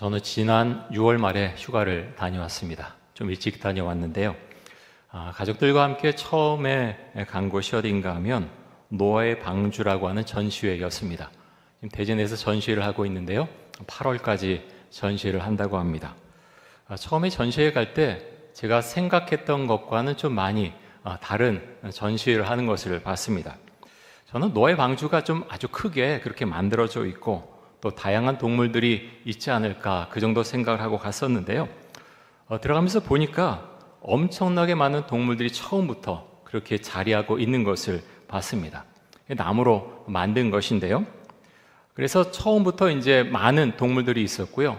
저는 지난 6월 말에 휴가를 다녀왔습니다. 좀 일찍 다녀왔는데요. 가족들과 함께 처음에 간 곳이 어딘가 하면 노아의 방주라고 하는 전시회였습니다. 지금 대전에서 전시회를 하고 있는데요. 8월까지 전시회를 한다고 합니다. 처음에 전시회 갈 때 제가 생각했던 것과는 좀 많이 다른 전시회를 하는 것을 봤습니다. 저는 노아의 방주가 좀 아주 크게 그렇게 만들어져 있고 또 다양한 동물들이 있지 않을까 그 정도 생각을 하고 갔었는데요. 들어가면서 보니까 엄청나게 많은 동물들이 처음부터 그렇게 자리하고 있는 것을 봤습니다. 나무로 만든 것인데요. 그래서 처음부터 이제 많은 동물들이 있었고요.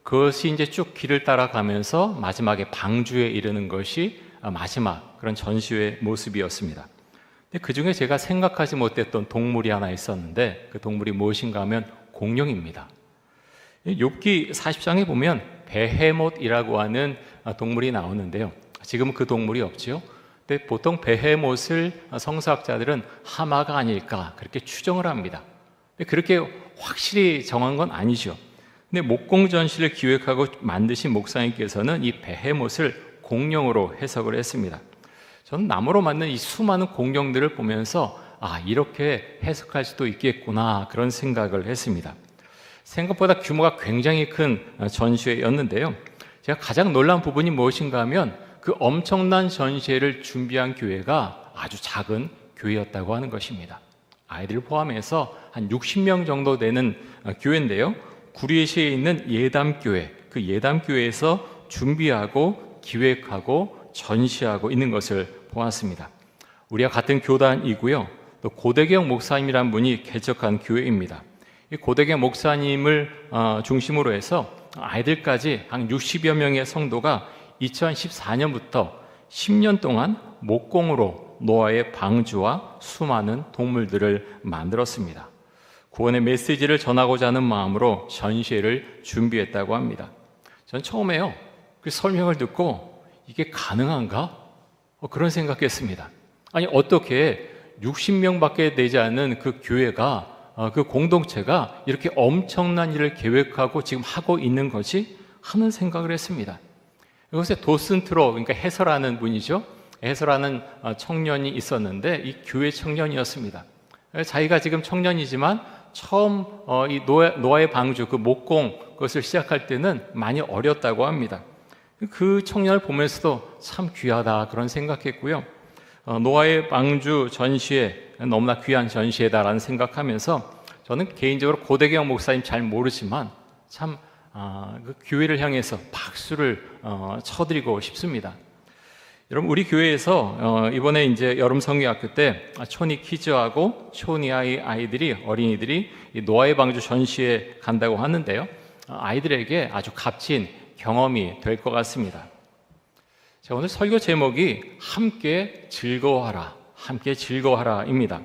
그것이 이제 쭉 길을 따라가면서 마지막에 방주에 이르는 것이 마지막 그런 전시회의 모습이었습니다. 근데 그 중에 제가 생각하지 못했던 동물이 하나 있었는데 그 동물이 무엇인가 하면 공룡입니다. 욥기 40장에 보면 베헤못이라고 하는 동물이 나오는데요. 지금은 그 동물이 없지요. 근데 보통 베헤못을 성서학자들은 하마가 아닐까 그렇게 추정을 합니다. 근데 그렇게 확실히 정한 건 아니죠. 근데 목공 전시를 기획하고 만드신 목사님께서는 이 베헤못을 공룡으로 해석을 했습니다. 저는 나무로 만든 이 수많은 공룡들을 보면서 이렇게 해석할 수도 있겠구나 그런 생각을 했습니다. 생각보다 규모가 굉장히 큰 전시회였는데요. 제가 가장 놀란 부분이 무엇인가 하면 그 엄청난 전시회를 준비한 교회가 아주 작은 교회였다고 하는 것입니다. 아이들을 포함해서 한 60명 정도 되는 교회인데요. 구리시에 있는 예담교회, 그 예담교회에서 준비하고 기획하고 전시하고 있는 것을 보았습니다. 우리가 같은 교단이고요. 또 고대경 목사님이란 분이 개척한 교회입니다. 이 고대경 목사님을 중심으로 해서 아이들까지 한 60여 명의 성도가 2014년부터 10년 동안 목공으로 노아의 방주와 수많은 동물들을 만들었습니다. 구원의 메시지를 전하고자 하는 마음으로 전시회를 준비했다고 합니다. 전 처음에요, 그 설명을 듣고 이게 가능한가? 그런 생각했습니다. 아니 어떻게 60명밖에 되지 않는 그 교회가 그 공동체가 이렇게 엄청난 일을 계획하고 지금 하고 있는 것이 하는 생각을 했습니다. 이것에 도슨트로, 그러니까 해설하는 분이죠. 해설하는 청년이 있었는데 이 교회 청년이었습니다. 자기가 지금 청년이지만 처음 이 노아의 방주 그 목공 그것을 시작할 때는 많이 어렸다고 합니다. 그 청년을 보면서도 참 귀하다 그런 생각했고요. 노아의 방주 전시회 너무나 귀한 전시회다라는 생각하면서 저는 개인적으로 고대경 목사님 잘 모르지만 참 그 교회를 향해서 박수를 쳐드리고 싶습니다. 여러분 우리 교회에서 이번에 이제 여름 성경학교 때 초니 키즈하고 초니 아이들이 어린이들이 이 노아의 방주 전시회 간다고 하는데요. 아이들에게 아주 값진 경험이 될 것 같습니다. 자, 오늘 설교 제목이 함께 즐거워하라, 함께 즐거워하라입니다.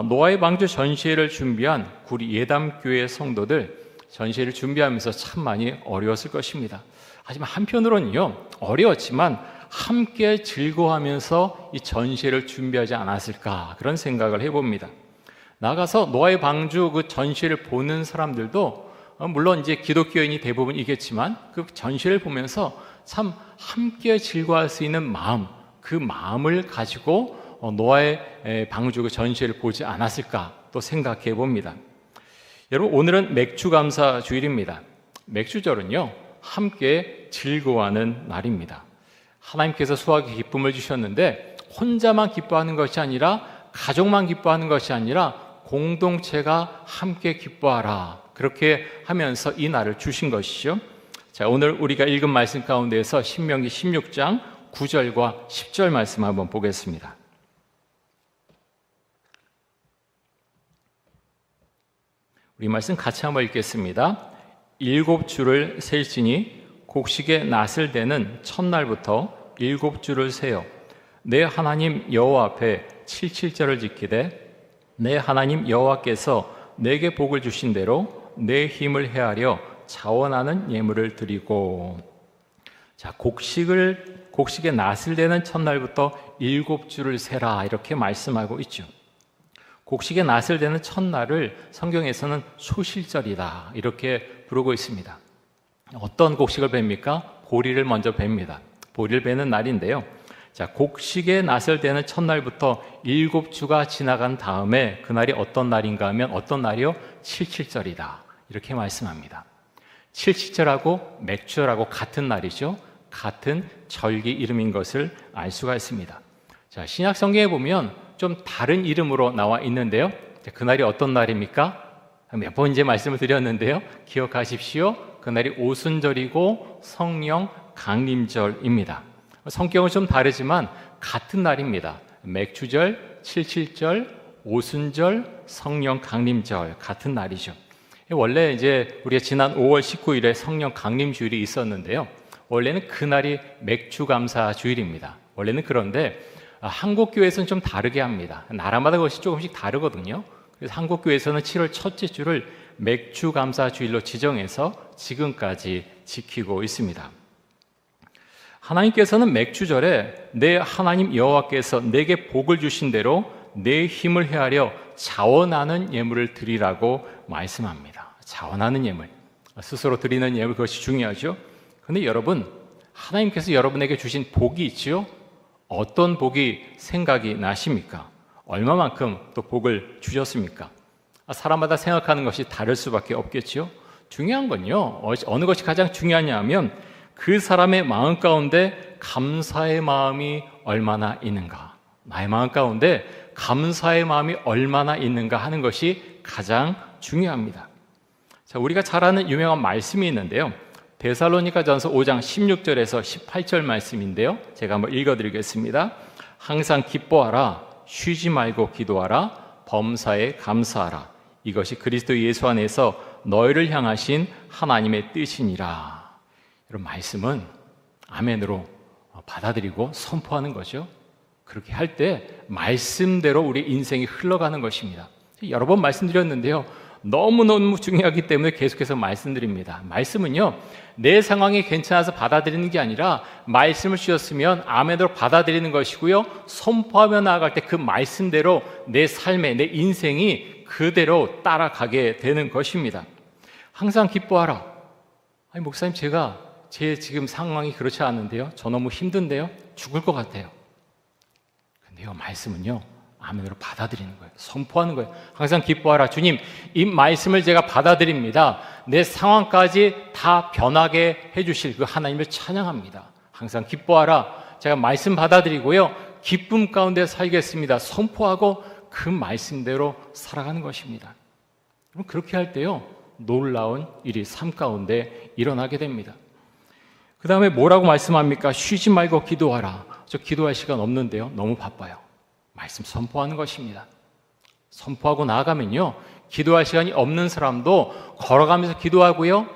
노아의 방주 전시회를 준비한 구리 예담교회 성도들 전시회를 준비하면서 참 많이 어려웠을 것입니다. 하지만 한편으로는요, 어려웠지만 함께 즐거워하면서 이 전시회를 준비하지 않았을까 그런 생각을 해봅니다. 나가서 노아의 방주 그 전시회를 보는 사람들도 물론 이제 기독교인이 대부분이겠지만 그 전시를 보면서 참 함께 즐거워할 수 있는 마음, 그 마음을 가지고 노아의 방주 그 전시를 보지 않았을까 또 생각해 봅니다. 여러분 오늘은 맥주감사 주일입니다. 맥주절은요 함께 즐거워하는 날입니다. 하나님께서 수확의 기쁨을 주셨는데 혼자만 기뻐하는 것이 아니라 가족만 기뻐하는 것이 아니라 공동체가 함께 기뻐하라 그렇게 하면서 이 날을 주신 것이죠. 자, 오늘 우리가 읽은 말씀 가운데에서 신명기 16장 9절과 10절 말씀 한번 보겠습니다. 우리 말씀 같이 한번 읽겠습니다. 7주를 셀지니 곡식의 낫을 대는 첫날부터 7주를 세어 내 하나님 여호와 앞에 77절을 지키되 내 하나님 여호와께서 내게 복을 주신 대로 내 힘을 헤아려 자원하는 예물을 드리고. 자, 곡식의 낫을 대는 첫날부터 7주를 세라 이렇게 말씀하고 있죠. 곡식의 낫을 대는 첫날을 성경에서는 소실절이다 이렇게 부르고 있습니다. 어떤 곡식을 뱀니까? 보리를 먼저 뱀니다. 보리를 베는 날인데요. 자, 곡식의 낫을 대는 첫날부터 7주가 지나간 다음에 그날이 어떤 날인가 하면 어떤 날이요? 칠칠절이다. 이렇게 말씀합니다. 칠칠절하고 맥주절하고 같은 날이죠. 같은 절기 이름인 것을 알 수가 있습니다. 자, 신약 성경에 보면 좀 다른 이름으로 나와 있는데요. 자, 그날이 어떤 날입니까? 몇 번 이제 말씀을 드렸는데요. 기억하십시오. 그날이 오순절이고 성령 강림절입니다. 성격은 좀 다르지만 같은 날입니다. 맥주절, 칠칠절, 오순절, 성령 강림절 같은 날이죠. 원래 이제 우리가 지난 5월 19일에 성령 강림 주일이 있었는데요. 원래는 그날이 맥주감사 주일입니다. 원래는 그런데 한국 교회에서는 좀 다르게 합니다. 나라마다 그것이 조금씩 다르거든요. 그래서 한국 교회에서는 7월 첫째 주를 맥주감사 주일로 지정해서 지금까지 지키고 있습니다. 하나님께서는 맥주절에 내 하나님 여호와께서 내게 복을 주신 대로 내 힘을 헤아려 자원하는 예물을 드리라고 말씀합니다. 자원하는 예물, 스스로 드리는 예물, 그것이 중요하죠. 그런데 여러분, 하나님께서 여러분에게 주신 복이 있지요? 어떤 복이 생각이 나십니까? 얼마만큼 또 복을 주셨습니까? 사람마다 생각하는 것이 다를 수밖에 없겠지요. 중요한 건요, 어느 것이 가장 중요하냐 하면 그 사람의 마음 가운데 감사의 마음이 얼마나 있는가, 나의 마음 가운데 감사의 마음이 얼마나 있는가 하는 것이 가장 중요합니다. 자, 우리가 잘 아는 유명한 말씀이 있는데요. 데살로니가전서 5장 16절에서 18절 말씀인데요. 제가 한번 읽어드리겠습니다. 항상 기뻐하라, 쉬지 말고 기도하라, 범사에 감사하라. 이것이 그리스도 예수 안에서 너희를 향하신 하나님의 뜻이니라. 이런 말씀은 아멘으로 받아들이고 선포하는 거죠. 그렇게 할 때 말씀대로 우리 인생이 흘러가는 것입니다. 여러 번 말씀드렸는데요. 너무너무 중요하기 때문에 계속해서 말씀드립니다. 말씀은요, 내 상황이 괜찮아서 받아들이는 게 아니라 말씀을 주셨으면 아멘으로 받아들이는 것이고요, 선포하며 나아갈 때 그 말씀대로 내 삶에, 내 인생이 그대로 따라가게 되는 것입니다. 항상 기뻐하라. 아니, 목사님, 제 지금 상황이 그렇지 않은데요, 저 너무 힘든데요, 죽을 것 같아요. 근데요, 말씀은요, 아멘으로 받아들이는 거예요. 선포하는 거예요. 항상 기뻐하라. 주님, 이 말씀을 제가 받아들입니다. 내 상황까지 다 변하게 해주실 그 하나님을 찬양합니다. 항상 기뻐하라. 제가 말씀 받아들이고요, 기쁨 가운데 살겠습니다. 선포하고 그 말씀대로 살아가는 것입니다. 그럼 그렇게 할 때요, 놀라운 일이 삶 가운데 일어나게 됩니다. 그 다음에 뭐라고 말씀합니까? 쉬지 말고 기도하라. 저 기도할 시간 없는데요, 너무 바빠요. 말씀 선포하는 것입니다. 선포하고 나아가면요, 기도할 시간이 없는 사람도 걸어가면서 기도하고요,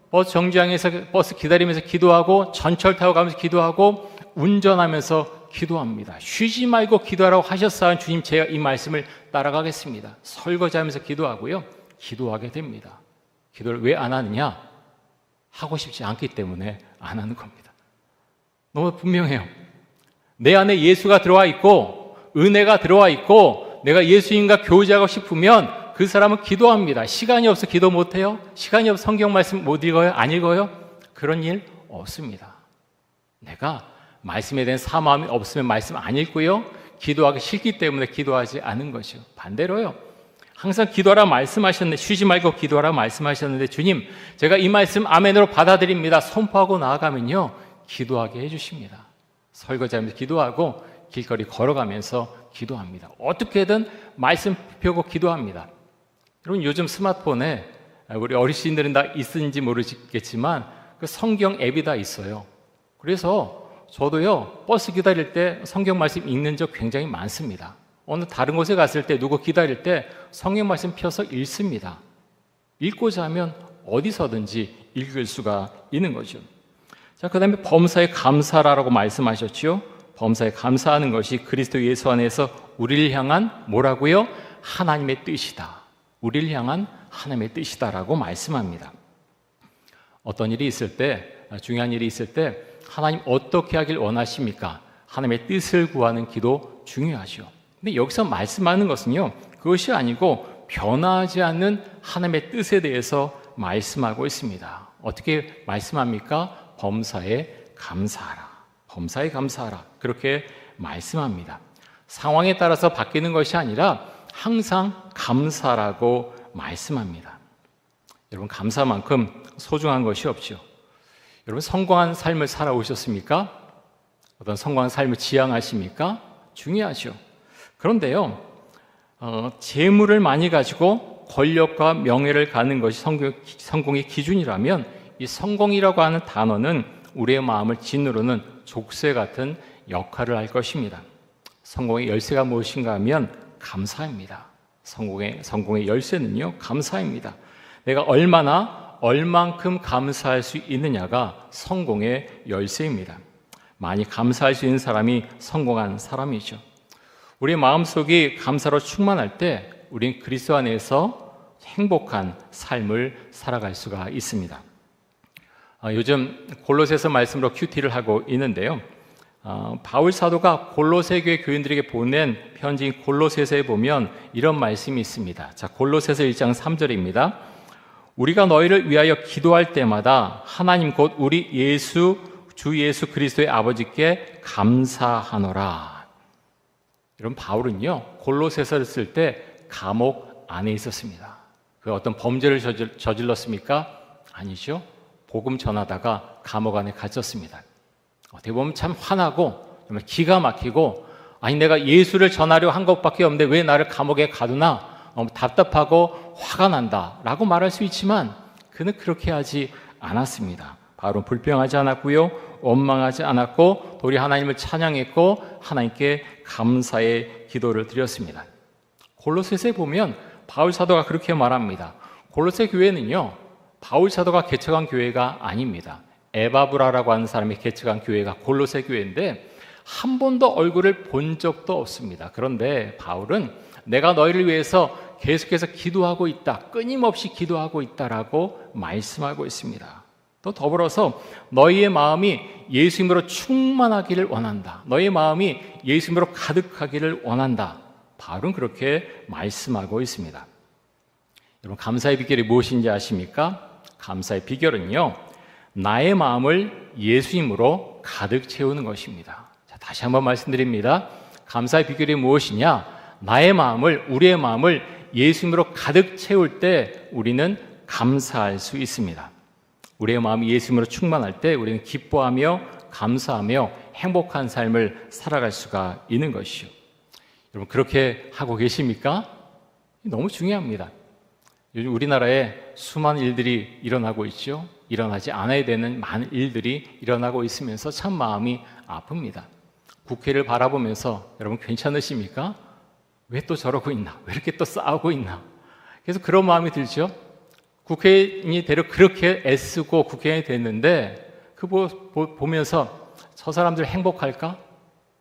버스 정류장에서 버스 기다리면서 기도하고, 전철 타고 가면서 기도하고, 운전하면서 기도합니다. 쉬지 말고 기도하라고 하셨사온 주님, 제가 이 말씀을 따라가겠습니다. 설거지하면서 기도하고요, 기도하게 됩니다. 기도를 왜 안 하느냐? 하고 싶지 않기 때문에 안 하는 겁니다. 너무 분명해요. 내 안에 예수가 들어와 있고 은혜가 들어와 있고 내가 예수님과 교제하고 싶으면 그 사람은 기도합니다. 시간이 없어 기도 못해요? 시간이 없어 성경 말씀 못 읽어요? 안 읽어요? 그런 일 없습니다. 내가 말씀에 대한 사모함이 없으면 말씀 안 읽고요, 기도하기 싫기 때문에 기도하지 않은 것이요. 반대로요, 항상 기도하라 말씀하셨는데, 쉬지 말고 기도하라 말씀하셨는데, 주님, 제가 이 말씀 아멘으로 받아들입니다. 선포하고 나아가면요, 기도하게 해주십니다. 설거지하면서 기도하고 길거리 걸어가면서 기도합니다. 어떻게든 말씀 펴고 기도합니다. 여러분, 요즘 스마트폰에 우리 어르신들은 다 있는지 모르겠지만 그 성경 앱이 다 있어요. 그래서 저도요, 버스 기다릴 때 성경 말씀 읽는 적 굉장히 많습니다. 어느 다른 곳에 갔을 때 누구 기다릴 때 성경 말씀 펴서 읽습니다. 읽고자 하면 어디서든지 읽을 수가 있는 거죠. 자, 그 다음에 범사에 감사라고 말씀하셨죠. 범사에 감사하는 것이 그리스도 예수 안에서 우리를 향한 뭐라고요? 하나님의 뜻이다. 우리를 향한 하나님의 뜻이다라고 말씀합니다. 어떤 일이 있을 때, 중요한 일이 있을 때 하나님 어떻게 하길 원하십니까? 하나님의 뜻을 구하는 기도 중요하죠. 근데 여기서 말씀하는 것은요, 그것이 아니고 변하지 않는 하나님의 뜻에 대해서 말씀하고 있습니다. 어떻게 말씀합니까? 범사에 감사하라. 범사에 감사하라. 그렇게 말씀합니다. 상황에 따라서 바뀌는 것이 아니라 항상 감사라고 말씀합니다. 여러분, 감사만큼 소중한 것이 없죠. 여러분, 성공한 삶을 살아오셨습니까? 어떤 성공한 삶을 지향하십니까? 중요하죠. 그런데요, 재물을 많이 가지고 권력과 명예를 갖는 것이 성공의 기준이라면 이 성공이라고 하는 단어는 우리의 마음을 짓누르는 족쇄 같은 역할을 할 것입니다. 성공의 열쇠가 무엇인가 하면 감사입니다. 성공의 열쇠는요, 감사입니다. 내가 얼만큼 감사할 수 있느냐가 성공의 열쇠입니다. 많이 감사할 수 있는 사람이 성공한 사람이죠. 우리의 마음속이 감사로 충만할 때 우리는 그리스도 안에서 행복한 삶을 살아갈 수가 있습니다. 요즘 골로새서 말씀으로 큐티를 하고 있는데요. 바울 사도가 골로새 교회 교인들에게 보낸 편지인 골로새서에 보면 이런 말씀이 있습니다. 자, 골로새서 1장 3절입니다. 우리가 너희를 위하여 기도할 때마다 하나님 곧 우리 주 예수 그리스도의 아버지께 감사하노라. 여러분, 바울은요, 골로새서를 쓸 때 감옥 안에 있었습니다. 그 어떤 범죄를 저질렀습니까? 아니죠. 복음 전하다가 감옥 안에 갇혔습니다. 어떻게 보면 참 화나고 정말 기가 막히고, 아니 내가 예수를 전하려 한 것밖에 없는데 왜 나를 감옥에 가두나, 답답하고 화가 난다라고 말할 수 있지만 그는 그렇게 하지 않았습니다. 바로 불평하지 않았고요, 원망하지 않았고, 도리 하나님을 찬양했고 하나님께 감사의 기도를 드렸습니다. 골로새서에 보면 바울 사도가 그렇게 말합니다. 골로새 교회는요, 바울 사도가 개척한 교회가 아닙니다. 에바브라라고 하는 사람이 개척한 교회가 골로새 교회인데 한 번도 얼굴을 본 적도 없습니다. 그런데 바울은 내가 너희를 위해서 계속해서 기도하고 있다, 끊임없이 기도하고 있다라고 말씀하고 있습니다. 또 더불어서 너희의 마음이 예수님으로 충만하기를 원한다, 너희의 마음이 예수님으로 가득하기를 원한다, 바울은 그렇게 말씀하고 있습니다. 여러분, 감사의 비결이 무엇인지 아십니까? 감사의 비결은요, 나의 마음을 예수님으로 가득 채우는 것입니다. 자, 다시 한번 말씀드립니다. 감사의 비결이 무엇이냐? 나의 마음을, 우리의 마음을 예수님으로 가득 채울 때 우리는 감사할 수 있습니다. 우리의 마음이 예수님으로 충만할 때 우리는 기뻐하며 감사하며 행복한 삶을 살아갈 수가 있는 것이죠. 여러분, 그렇게 하고 계십니까? 너무 중요합니다. 요즘 우리나라에 수많은 일들이 일어나고 있죠. 일어나지 않아야 되는 많은 일들이 일어나고 있으면서 참 마음이 아픕니다. 국회를 바라보면서 여러분, 괜찮으십니까? 왜 또 저러고 있나? 왜 이렇게 또 싸우고 있나? 그래서 그런 마음이 들죠. 국회의원이 대략 그렇게 애쓰고 국회의원이 됐는데 보면서 저 사람들 행복할까?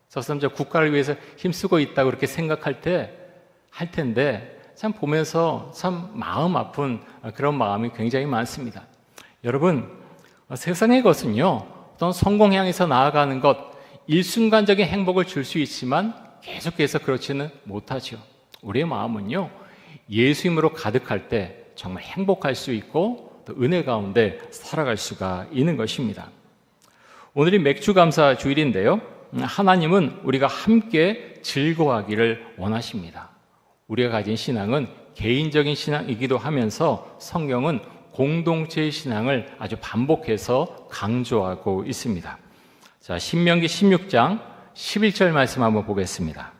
저 사람들 국가를 위해서 힘쓰고 있다고 그렇게 생각할 텐데 참 보면서 참 마음 아픈 그런 마음이 굉장히 많습니다. 여러분, 세상의 것은요, 어떤 성공 향해서 나아가는 것, 일순간적인 행복을 줄 수 있지만 계속해서 그렇지는 못하죠. 우리의 마음은요, 예수님으로 가득할 때 정말 행복할 수 있고 또 은혜 가운데 살아갈 수가 있는 것입니다. 오늘이 맥주감사 주일인데요, 하나님은 우리가 함께 즐거워하기를 원하십니다. 우리가 가진 신앙은 개인적인 신앙이기도 하면서 성경은 공동체의 신앙을 아주 반복해서 강조하고 있습니다. 자, 신명기 16장 11절 말씀 한번 보겠습니다.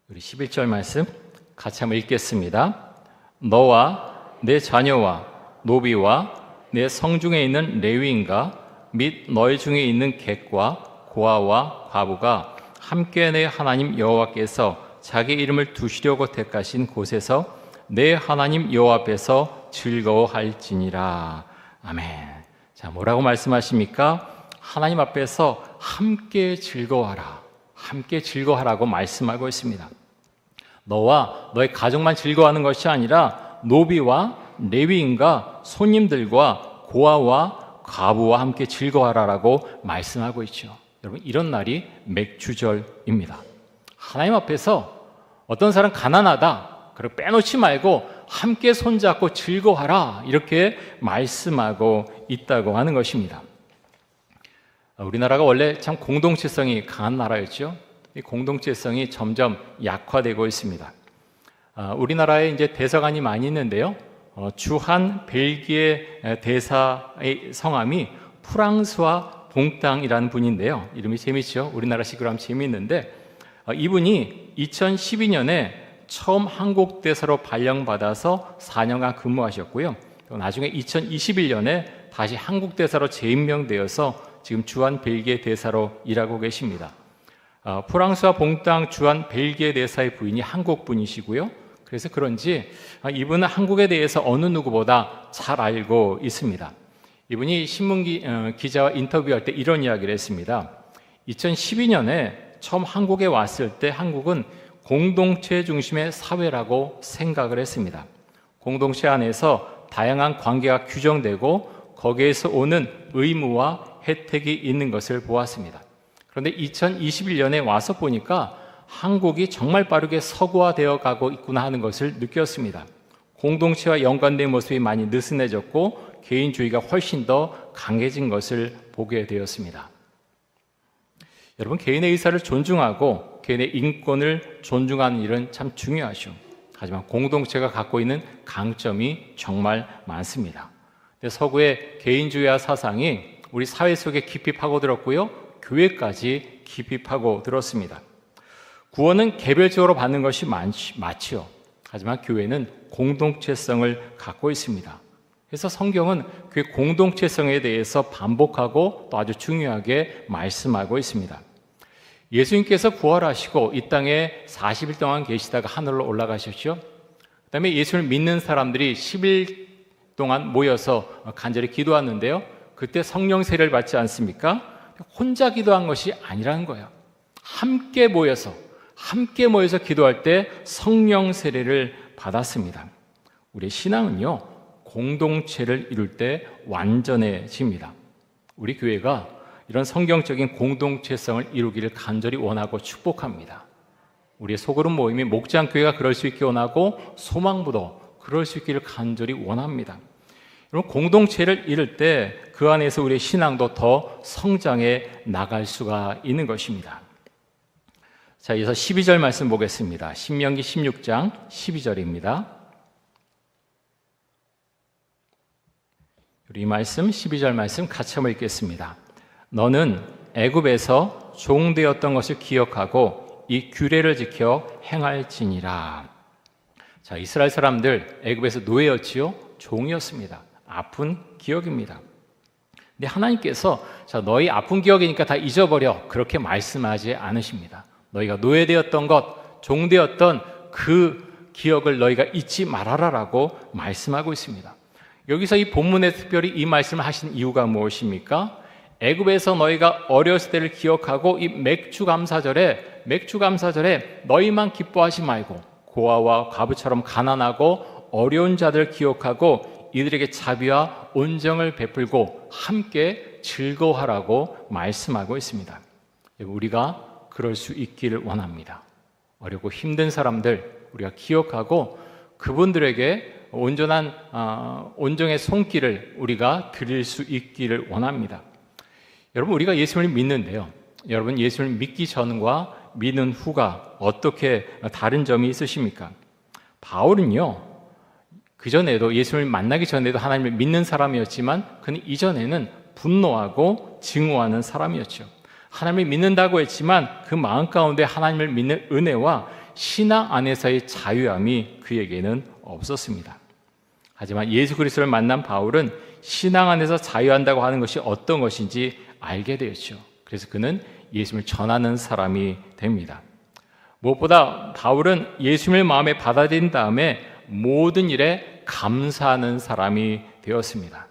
우리 11절 말씀 같이 한번 읽겠습니다. 너와 내 자녀와 노비와 내 성중에 있는 레위인과 및 너희 중에 있는 객과 고아와 과부가 함께 내 하나님 여호와께서 자기 이름을 두시려고 택하신 곳에서 내 하나님 여호와 앞에서 즐거워할지니라. 아멘. 자, 뭐라고 말씀하십니까? 하나님 앞에서 함께 즐거워하라, 함께 즐거워하라고 말씀하고 있습니다. 너와 너의 가족만 즐거워하는 것이 아니라 노비와 레위인과 손님들과 고아와 과부와 함께 즐거워하라라고 말씀하고 있죠. 여러분, 이런 날이 맥주절입니다. 하나님 앞에서 어떤 사람 가난하다, 그리고 빼놓지 말고 함께 손잡고 즐거워하라. 이렇게 말씀하고 있다고 하는 것입니다. 우리나라가 원래 참 공동체성이 강한 나라였죠. 이 공동체성이 점점 약화되고 있습니다. 우리나라에 이제 대사관이 많이 있는데요. 주한 벨기에 대사의 성함이 프랑스와 봉땅이라는 분인데요. 이름이 재밌죠? 우리나라식으로 하면 재미있는데, 이분이 2012년에 처음 한국 대사로 발령받아서 4년간 근무하셨고요. 나중에 2021년에 다시 한국 대사로 재임명되어서 지금 주한 벨기에 대사로 일하고 계십니다. 프랑스와 봉땅 주한 벨기에 대사의 부인이 한국 분이시고요. 그래서 그런지 이분은 한국에 대해서 어느 누구보다 잘 알고 있습니다. 이분이 신문 기자와 인터뷰할 때 이런 이야기를 했습니다. 2012년에 처음 한국에 왔을 때 한국은 공동체 중심의 사회라고 생각을 했습니다. 공동체 안에서 다양한 관계가 규정되고 거기에서 오는 의무와 혜택이 있는 것을 보았습니다. 그런데 2021년에 와서 보니까 한국이 정말 빠르게 서구화되어 가고 있구나 하는 것을 느꼈습니다. 공동체와 연관된 모습이 많이 느슨해졌고 개인주의가 훨씬 더 강해진 것을 보게 되었습니다. 여러분, 개인의 의사를 존중하고 개인의 인권을 존중하는 일은 참 중요하죠. 하지만 공동체가 갖고 있는 강점이 정말 많습니다. 서구의 개인주의와 사상이 우리 사회 속에 깊이 파고들었고요. 교회까지 깊이 파고들었습니다. 구원은 개별적으로 받는 것이 맞지요. 하지만 교회는 공동체성을 갖고 있습니다. 그래서 성경은 그 공동체성에 대해서 반복하고 또 아주 중요하게 말씀하고 있습니다. 예수님께서 부활하시고 이 땅에 40일 동안 계시다가 하늘로 올라가셨죠. 그 다음에 예수를 믿는 사람들이 10일 동안 모여서 간절히 기도하는데요. 그때 성령 세례를 받지 않습니까? 혼자 기도한 것이 아니라는 거예요. 함께 모여서 기도할 때 성령 세례를 받았습니다. 우리의 신앙은요, 공동체를 이룰 때 완전해집니다. 우리 교회가 이런 성경적인 공동체성을 이루기를 간절히 원하고 축복합니다. 우리의 소그룹 모임이 목장교회가 그럴 수 있게 원하고 소망부도 그럴 수 있기를 간절히 원합니다. 여러분, 공동체를 이룰 때 그 안에서 우리의 신앙도 더 성장해 나갈 수가 있는 것입니다. 자, 이어서 12절 말씀 보겠습니다. 신명기 16장 12절입니다. 우리 말씀 12절 말씀 같이 한번 읽겠습니다. 너는 애굽에서 종되었던 것을 기억하고 이 규례를 지켜 행할지니라. 자, 이스라엘 사람들 애굽에서 노예였지요, 종이었습니다. 아픈 기억입니다. 근데 하나님께서 자, 너희 아픈 기억이니까 다 잊어버려, 그렇게 말씀하지 않으십니다. 너희가 노예되었던 것, 종되었던 그 기억을 너희가 잊지 말아라라고 말씀하고 있습니다. 여기서 이 본문에 특별히 이 말씀을 하신 이유가 무엇입니까? 애굽에서 너희가 어렸을 때를 기억하고 이 맥주 감사절에 너희만 기뻐하지 말고 고아와 과부처럼 가난하고 어려운 자들을 기억하고 이들에게 자비와 온정을 베풀고 함께 즐거워하라고 말씀하고 있습니다. 우리가 그럴 수 있기를 원합니다. 어렵고 힘든 사람들 우리가 기억하고 그분들에게 온전한 온정의 손길을 우리가 드릴 수 있기를 원합니다. 여러분, 우리가 예수를 믿는데요. 여러분, 예수를 믿기 전과 믿는 후가 어떻게 다른 점이 있으십니까? 바울은요, 그전에도 예수를 만나기 전에도 하나님을 믿는 사람이었지만 그는 이전에는 분노하고 증오하는 사람이었죠. 하나님을 믿는다고 했지만 그 마음 가운데 하나님을 믿는 은혜와 신앙 안에서의 자유함이 그에게는 없었습니다. 하지만 예수 그리스도를 만난 바울은 신앙 안에서 자유한다고 하는 것이 어떤 것인지 알게 되었죠. 그래서 그는 예수님을 전하는 사람이 됩니다. 무엇보다 바울은 예수님을 마음에 받아들인 다음에 모든 일에 감사하는 사람이 되었습니다.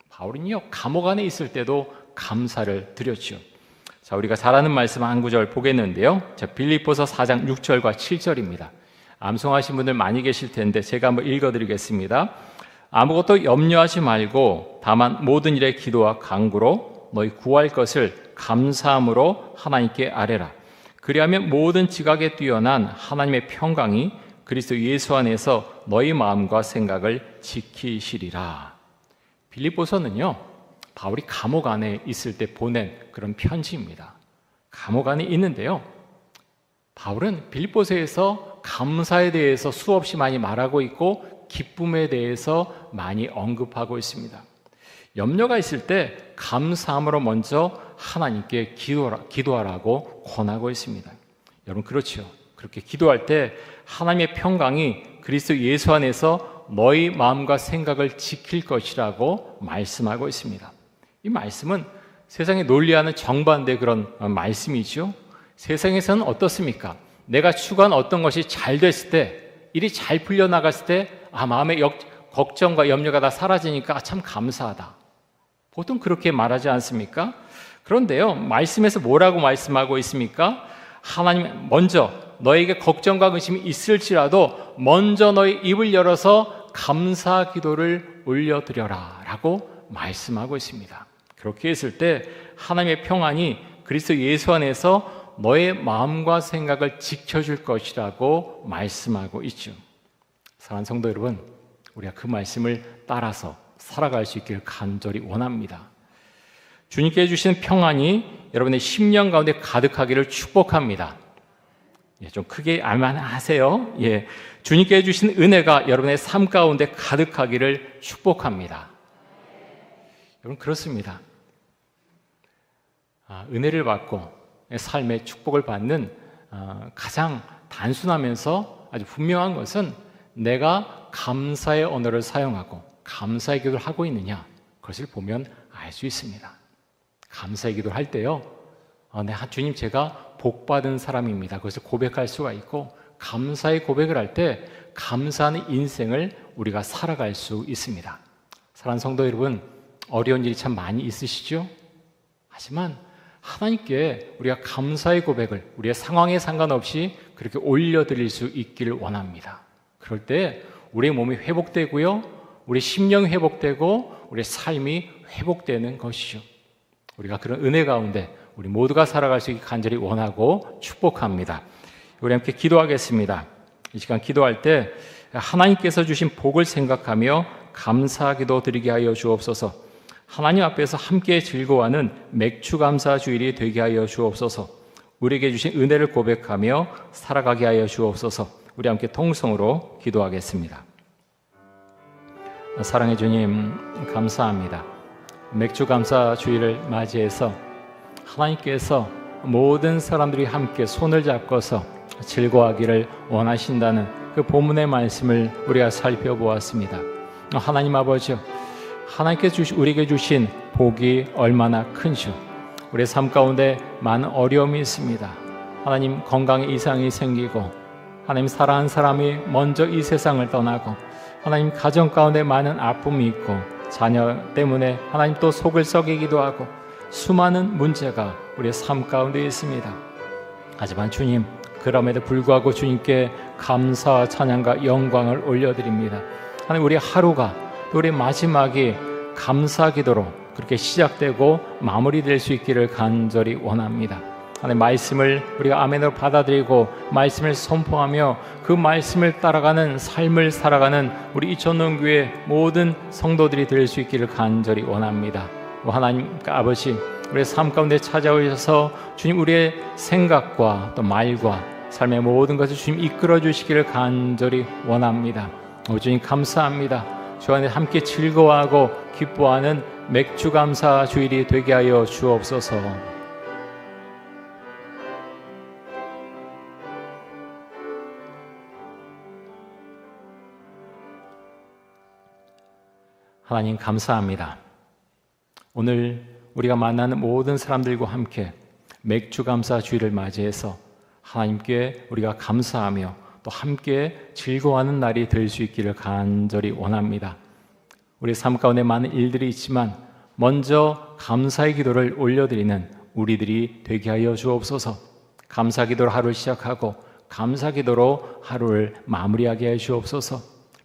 바울은요, 감옥 안에 있을 때도 감사를 드렸죠. 자, 우리가 잘 아는 말씀 한 구절 보겠는데요. 자, 빌립보서 4장 6절과 7절입니다. 암송하신 분들 많이 계실 텐데 제가 한번 읽어드리겠습니다. 아무것도 염려하지 말고 다만 모든 일에 기도와 간구로 너희 구할 것을 감사함으로 하나님께 아뢰라. 그리하면 모든 지각에 뛰어난 하나님의 평강이 그리스도 예수 안에서 너희 마음과 생각을 지키시리라. 빌립보서는요, 바울이 감옥 안에 있을 때 보낸 그런 편지입니다. 감옥 안에 있는데요, 바울은 빌립보서에서 감사에 대해서 수없이 많이 말하고 있고 기쁨에 대해서 많이 언급하고 있습니다. 염려가 있을 때 감사함으로 먼저 하나님께 기도하라고 권하고 있습니다. 여러분, 그렇죠? 그렇게 기도할 때 하나님의 평강이 그리스도 예수 안에서 너희 마음과 생각을 지킬 것이라고 말씀하고 있습니다. 이 말씀은 세상에 논리하는 정반대 그런 말씀이죠. 세상에서는 어떻습니까? 내가 추구한 어떤 것이 잘 됐을 때, 일이 잘 풀려나갔을 때 마음의 걱정과 염려가 다 사라지니까 참 감사하다. 보통 그렇게 말하지 않습니까? 그런데요, 말씀에서 뭐라고 말씀하고 있습니까? 하나님 먼저 너에게 걱정과 의심이 있을지라도 먼저 너의 입을 열어서 감사 기도를 올려드려라 라고 말씀하고 있습니다. 그렇게 했을 때 하나님의 평안이 그리스도 예수 안에서 너의 마음과 생각을 지켜줄 것이라고 말씀하고 있죠. 사랑하는 성도 여러분, 우리가 그 말씀을 따라서 살아갈 수 있기를 간절히 원합니다. 주님께 주신 평안이 여러분의 심령 가운데 가득하기를 축복합니다. 좀 크게 알만하세요? 주님께 주신 은혜가 여러분의 삶 가운데 가득하기를 축복합니다. 여러분, 그렇습니다. 은혜를 받고 삶의 축복을 받는 가장 단순하면서 아주 분명한 것은 내가 감사의 언어를 사용하고 감사의 기도를 하고 있느냐, 그것을 보면 알 수 있습니다. 감사의 기도를 할 때요, 주님, 제가 복받은 사람입니다. 그것을 고백할 수가 있고, 감사의 고백을 할 때 감사하는 인생을 우리가 살아갈 수 있습니다. 사랑하는 성도 여러분, 어려운 일이 참 많이 있으시죠? 하지만 하나님께 우리가 감사의 고백을 우리의 상황에 상관없이 그렇게 올려드릴 수 있기를 원합니다. 그럴 때 우리의 몸이 회복되고요, 우리 심령이 회복되고 우리의 삶이 회복되는 것이죠. 우리가 그런 은혜 가운데 우리 모두가 살아갈 수 있게 간절히 원하고 축복합니다. 우리 함께 기도하겠습니다. 이 시간 기도할 때 하나님께서 주신 복을 생각하며 감사 기도 드리게 하여 주옵소서. 하나님 앞에서 함께 즐거워하는 맥주 감사 주일이 되게 하여 주옵소서. 우리에게 주신 은혜를 고백하며 살아가게 하여 주옵소서. 우리 함께 통성으로 기도하겠습니다. 사랑의 주님, 감사합니다. 맥주 감사 주일을 맞이해서 하나님께서 모든 사람들이 함께 손을 잡고서 즐거워하기를 원하신다는 그 본문의 말씀을 우리가 살펴보았습니다. 하나님 아버지, 하나님께서 우리에게 주신 복이 얼마나 큰지, 우리의 삶 가운데 많은 어려움이 있습니다. 하나님, 건강에 이상이 생기고, 하나님, 사랑하는 사람이 먼저 이 세상을 떠나고, 하나님, 가정 가운데 많은 아픔이 있고, 자녀 때문에 하나님 또 속을 썩이기도 하고, 수많은 문제가 우리의 삶 가운데 있습니다. 하지만 주님, 그럼에도 불구하고 주님께 감사와 찬양과 영광을 올려드립니다. 하나님, 우리 하루가 또 우리 마지막이 감사 기도로 그렇게 시작되고 마무리될 수 있기를 간절히 원합니다. 하나님, 말씀을 우리가 아멘으로 받아들이고 말씀을 선포하며 그 말씀을 따라가는 삶을 살아가는 우리 이천농교회 모든 성도들이 될 수 있기를 간절히 원합니다. 하나님 아버지, 우리의 삶 가운데 찾아오셔서 주님, 우리의 생각과 또 말과 삶의 모든 것을 주님 이끌어 주시기를 간절히 원합니다. 주님, 감사합니다. 주 안에 함께 즐거워하고 기뻐하는 맥주 감사 주일이 되게 하여 주옵소서. 하나님, 감사합니다. 오늘 우리가 만나는 모든 사람들과 함께 맥주 감사 주일을 맞이해서 하나님께 우리가 감사하며 또 함께 즐거워하는 날이 될 수 있기를 간절히 원합니다. 우리 삶 가운데 많은 일들이 있지만 먼저 감사의 기도를 올려드리는 우리들이 되게 하여 주옵소서. 감사 기도로 하루를 시작하고 감사 기도로 하루를 마무리하게 해 주옵소서.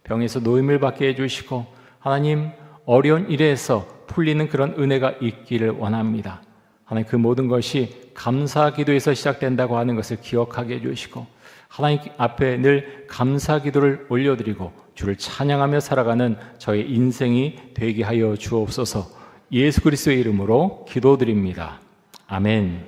병에서 노임을 받게 해주시고 하나님, 어려운 일에서 풀리는 그런 은혜가 있기를 원합니다. 하나님, 그 모든 것이 감사 기도에서 시작된다고 하는 것을 기억하게 해주시고, 하나님 앞에 늘 감사 기도를 올려드리고 주를 찬양하며 살아가는 저의 인생이 되게 하여 주옵소서. 예수 그리스도의 이름으로 기도드립니다. 아멘.